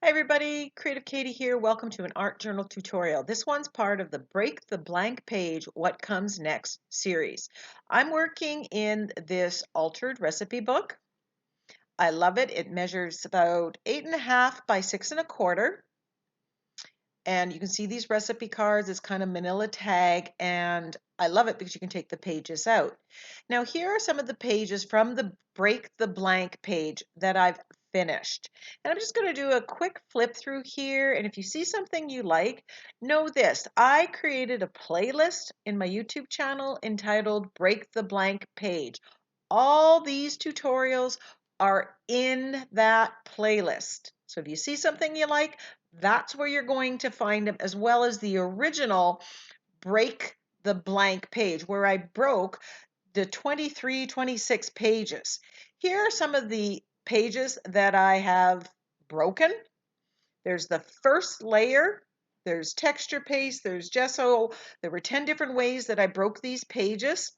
Hi everybody, Creative Katie here. Welcome to an art journal tutorial. This one's part of the Break the Blank Page, What Comes Next series. I'm working in this altered recipe book. I love it. It measures about 8.5 by 6.25. And you can see these recipe cards. It's kind of manila tag, and I love it because you can take the pages out. Now here are some of the pages from the Break the Blank page that I've finished. And I'm just going to do a quick flip through here, and if you see something you like, know this. I created a playlist in my YouTube channel entitled Break the Blank Page. All these tutorials are in that playlist. So if you see something you like, that's where you're going to find them, as well as the original Break the Blank page where I broke the 26 pages. Here are some of the pages that I have broken. There's the first layer, there's texture paste, there's gesso. There were 10 different ways that I broke these pages.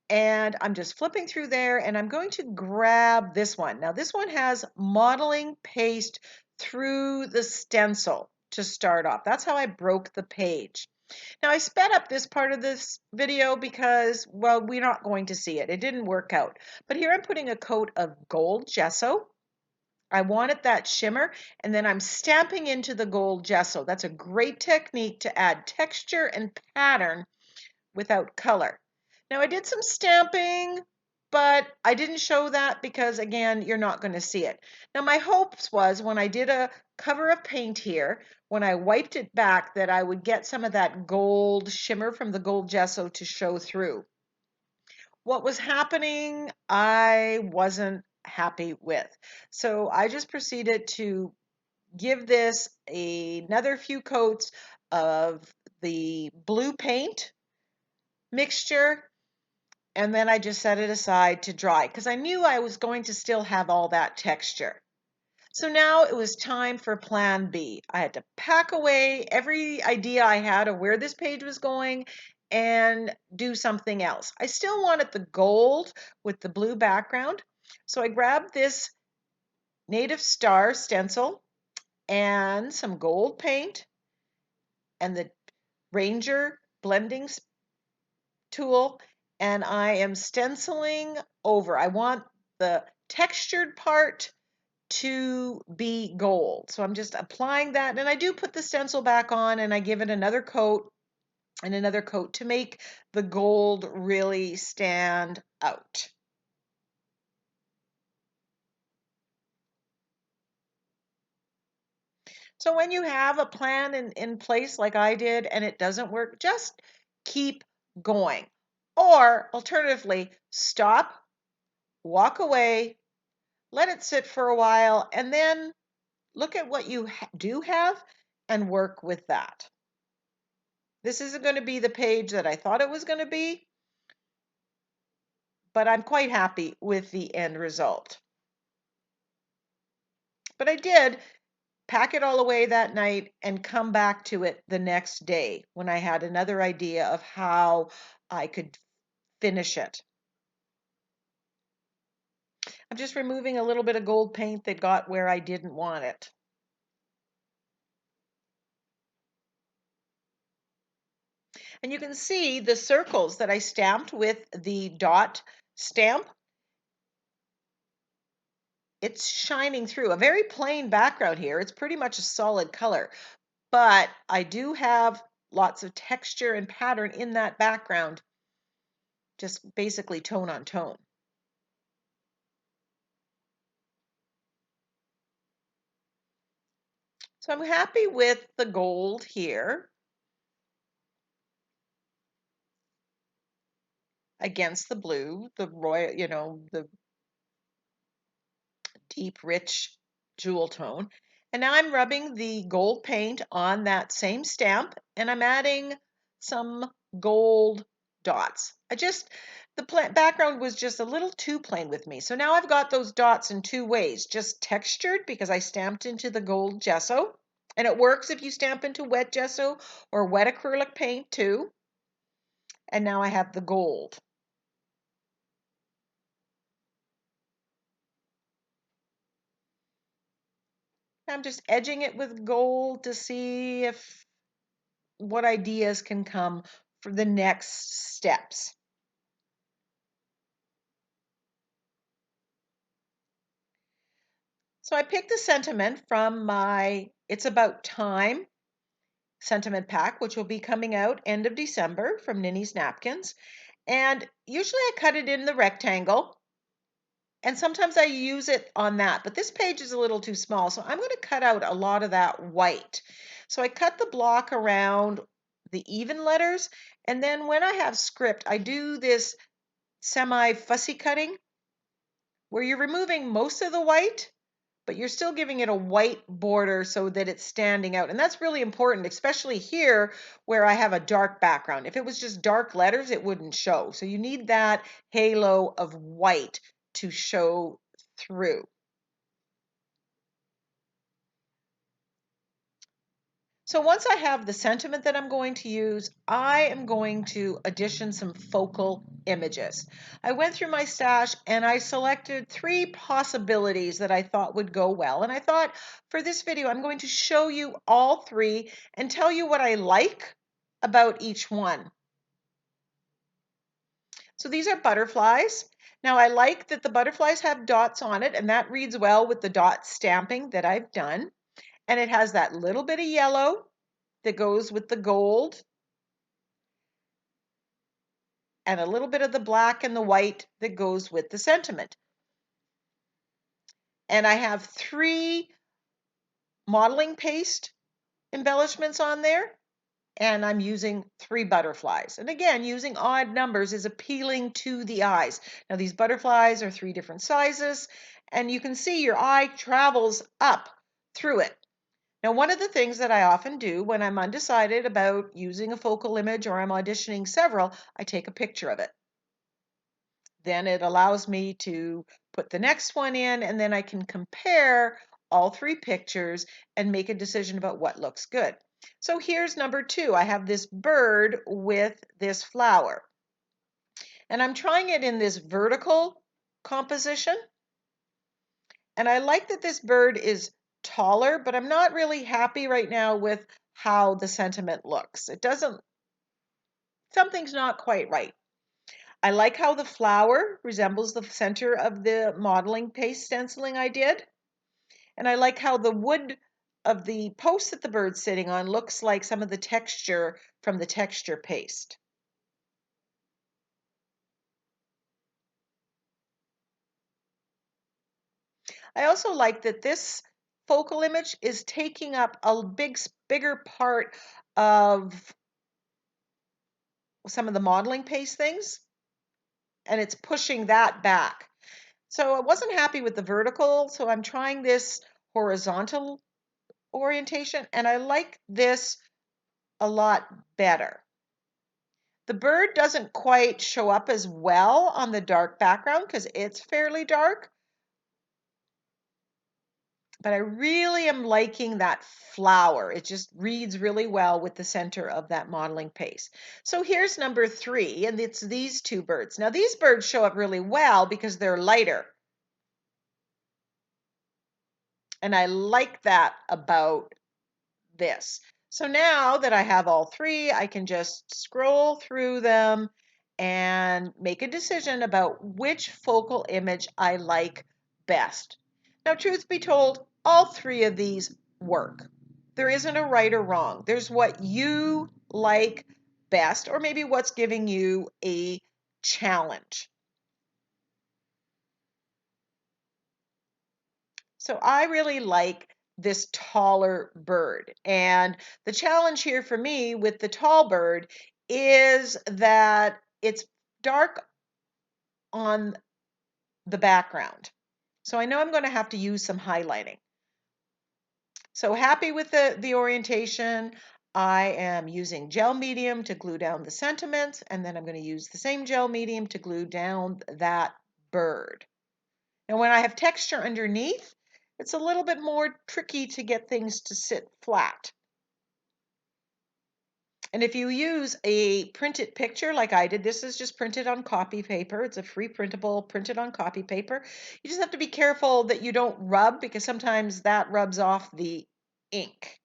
And I'm just flipping through there, and I'm going to grab this one. Now this one has modeling paste through the stencil to start off. That's how I broke the page. Now I sped up this part of this video because, well, we're not going to see it. It didn't work out. But here I'm putting a coat of gold gesso. I wanted that shimmer, and then I'm stamping into the gold gesso. That's a great technique to add texture and pattern without color. Now I did some stamping, but I didn't show that because, again, you're not going to see it. Now my hopes was when I did a cover of paint here, when I wiped it back, that I would get some of that gold shimmer from the gold gesso to show through. What was happening, I wasn't happy with. So I just proceeded to give this another few coats of the blue paint mixture, and then I just set it aside to dry because I knew I was going to still have all that texture. So now it was time for plan B. I had to pack away every idea I had of where this page was going and do something else. I still wanted the gold with the blue background, so I grabbed this Native Star stencil and some gold paint and the Ranger blending tool, and I am stenciling over. I want the textured part to be gold. So I'm just applying that, and I do put the stencil back on and I give it another coat and another coat to make the gold really stand out. So when you have a plan in place like I did and it doesn't work, just keep going. Or alternatively, stop, walk away, let it sit for a while, and then look at what you do have and work with that. This isn't going to be the page that I thought it was going to be, but I'm quite happy with the end result. But I did pack it all away that night and come back to it the next day when I had another idea of how I could finish it. I'm just removing a little bit of gold paint that got where I didn't want it. And you can see the circles that I stamped with the dot stamp. It's shining through. A very plain background here. It's pretty much a solid color, but I do have lots of texture and pattern in that background, just basically tone on tone. So I'm happy with the gold here against the blue, the royal, the deep, rich jewel tone. And now I'm rubbing the gold paint on that same stamp, and I'm adding some gold dots. The background was just a little too plain with me. So now I've got those dots in two ways, just textured because I stamped into the gold gesso. And it works if you stamp into wet gesso or wet acrylic paint too. And now I have the gold. I'm just edging it with gold to see if what ideas can come for the next steps. So I picked the sentiment from my It's About Time sentiment pack, which will be coming out end of December from Ninny's Napkins. And usually I cut it in the rectangle, and sometimes I use it on that, but this page is a little too small, so I'm going to cut out a lot of that white. So I cut the block around the even letters, and then when I have script, I do this semi-fussy cutting where you're removing most of the white, but you're still giving it a white border so that it's standing out. And that's really important, especially here where I have a dark background. If it was just dark letters, it wouldn't show. So you need that halo of white to show through. So once I have the sentiment that I'm going to use, I am going to audition some focal images. I went through my stash and I selected 3 possibilities that I thought would go well. And I thought for this video, I'm going to show you all 3 and tell you what I like about each one. So these are butterflies. Now I like that the butterflies have dots on it, and that reads well with the dot stamping that I've done. And it has that little bit of yellow that goes with the gold, and a little bit of the black and the white that goes with the sentiment. And I have 3 modeling paste embellishments on there, and I'm using 3 butterflies. And again, using odd numbers is appealing to the eyes. Now these butterflies are 3 different sizes, and you can see your eye travels up through it. Now, one of the things that I often do when I'm undecided about using a focal image or I'm auditioning several, I take a picture of it. Then it allows me to put the next one in, and then I can compare all 3 pictures and make a decision about what looks good. So here's number 2. I have this bird with this flower, and I'm trying it in this vertical composition. And I like that this bird is taller, but I'm not really happy right now with how the sentiment looks. Something's not quite right. I like how the flower resembles the center of the modeling paste stenciling I did. And I like how the wood of the post that the bird's sitting on looks like some of the texture from the texture paste. I also like that this focal image is taking up a bigger part of some of the modeling paste things, and it's pushing that back. So I wasn't happy with the vertical, so I'm trying this horizontal orientation, and I like this a lot better. The bird doesn't quite show up as well on the dark background because it's fairly dark, but I really am liking that flower. It just reads really well with the center of that modeling paste. So here's number 3, and it's these 2 birds. Now these birds show up really well because they're lighter. And I like that about this. So now that I have all 3, I can just scroll through them and make a decision about which focal image I like best. Now, truth be told, all 3 of these work. There isn't a right or wrong. There's what you like best, or maybe what's giving you a challenge. So I really like this taller bird. And the challenge here for me with the tall bird is that it's dark on the background. So I know I'm going to have to use some highlighting. So happy with the orientation. I am using gel medium to glue down the sentiments, and then I'm going to use the same gel medium to glue down that bird. And when I have texture underneath, it's a little bit more tricky to get things to sit flat. And if you use a printed picture like I did, this is just printed on copy paper. It's a free printable printed on copy paper. You just have to be careful that you don't rub because sometimes that rubs off the ink.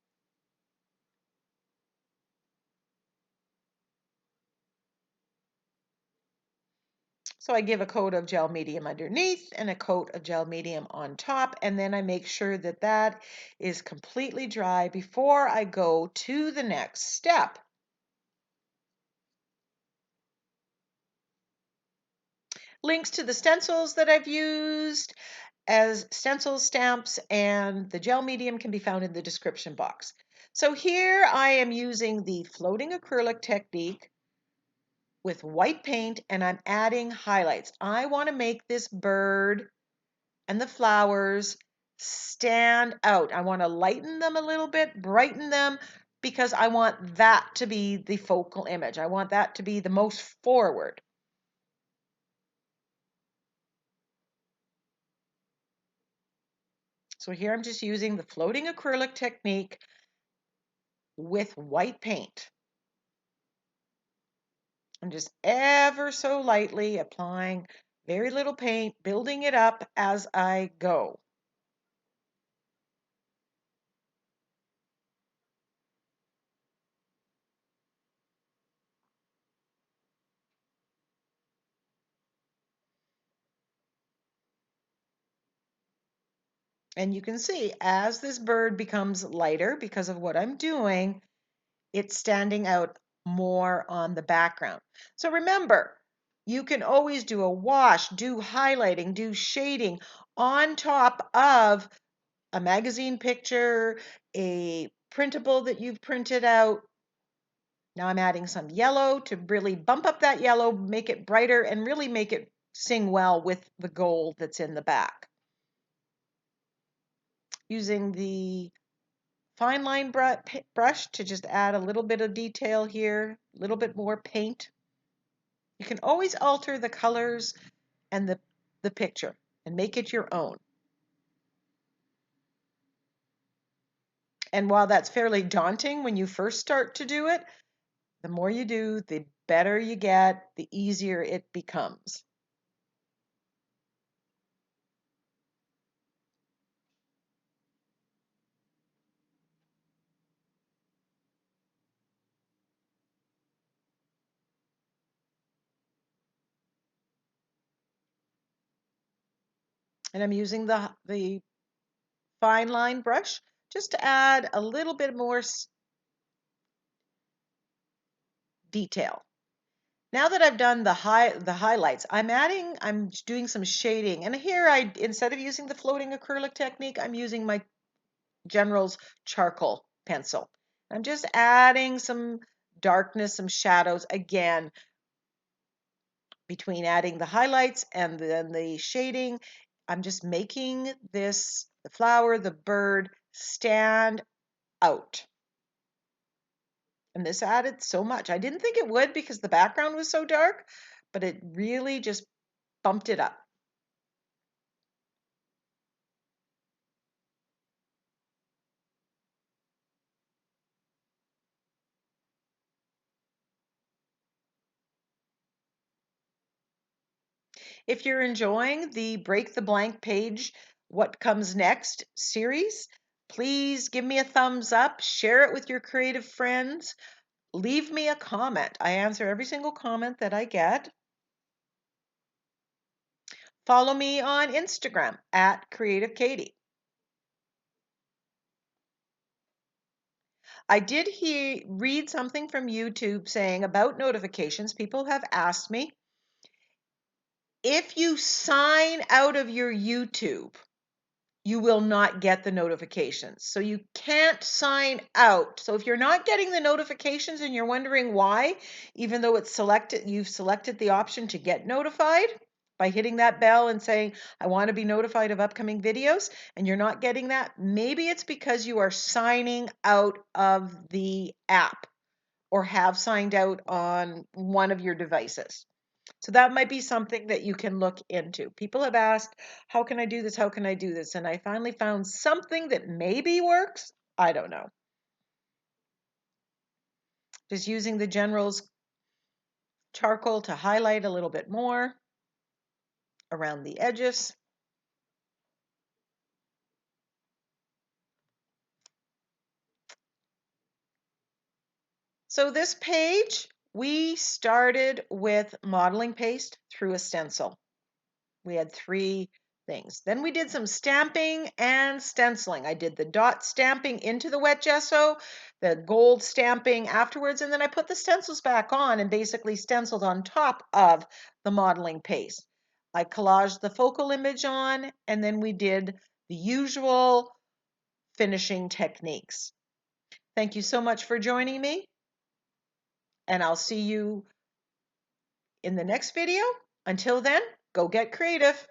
So I give a coat of gel medium underneath and a coat of gel medium on top, and then I make sure that that is completely dry before I go to the next step. Links to the stencils that I've used as stencil stamps and the gel medium can be found in the description box. So here I am using the floating acrylic technique with white paint and I'm adding highlights. I want to make this bird and the flowers stand out. I want to lighten them a little bit, brighten them, because I want that to be the focal image. I want that to be the most forward. So here I'm just using the floating acrylic technique with white paint. I'm just ever so lightly applying very little paint, building it up as I go. And you can see as this bird becomes lighter because of what I'm doing, it's standing out more on the background. So remember, you can always do a wash, do highlighting, do shading on top of a magazine picture, a printable that you've printed out. Now I'm adding some yellow to really bump up that yellow, make it brighter, and really make it sing well with the gold that's in the back. Using the fine line brush to just add a little bit of detail here, a little bit more paint. You can always alter the colors and the picture and make it your own. And while that's fairly daunting when you first start to do it, the more you do, the better you get, the easier it becomes. And I'm using the fine line brush just to add a little bit more detail. Now that I've done the highlights, I'm doing some shading. And here instead of using the floating acrylic technique, I'm using my General's charcoal pencil. I'm just adding some darkness, some shadows again between adding the highlights and then the shading. I'm just making the flower, the bird stand out. And this added so much. I didn't think it would because the background was so dark, but it really just bumped it up. If you're enjoying the Break the Blank Page, What Comes Next series, please give me a thumbs up, share it with your creative friends, leave me a comment. I answer every single comment that I get. Follow me on Instagram at Creative Katie. I did read something from YouTube saying about notifications. People have asked me if you sign out of your YouTube, you will not get the notifications. So you can't sign out. So if you're not getting the notifications and you're wondering why, even though it's selected, you've selected the option to get notified by hitting that bell and saying, I want to be notified of upcoming videos, and you're not getting that, maybe it's because you are signing out of the app or have signed out on one of your devices. So that might be something that you can look into. People have asked, how can I do this? How can I do this? And I finally found something that maybe works. I don't know. Just using the General's charcoal to highlight a little bit more around the edges. So this page, we started with modeling paste through a stencil. We had 3 things. Then we did some stamping and stenciling. I did the dot stamping into the wet gesso, the gold stamping afterwards, and then I put the stencils back on and basically stenciled on top of the modeling paste. I collaged the focal image on, and then we did the usual finishing techniques. Thank you so much for joining me, and I'll see you in the next video. Until then, go get creative.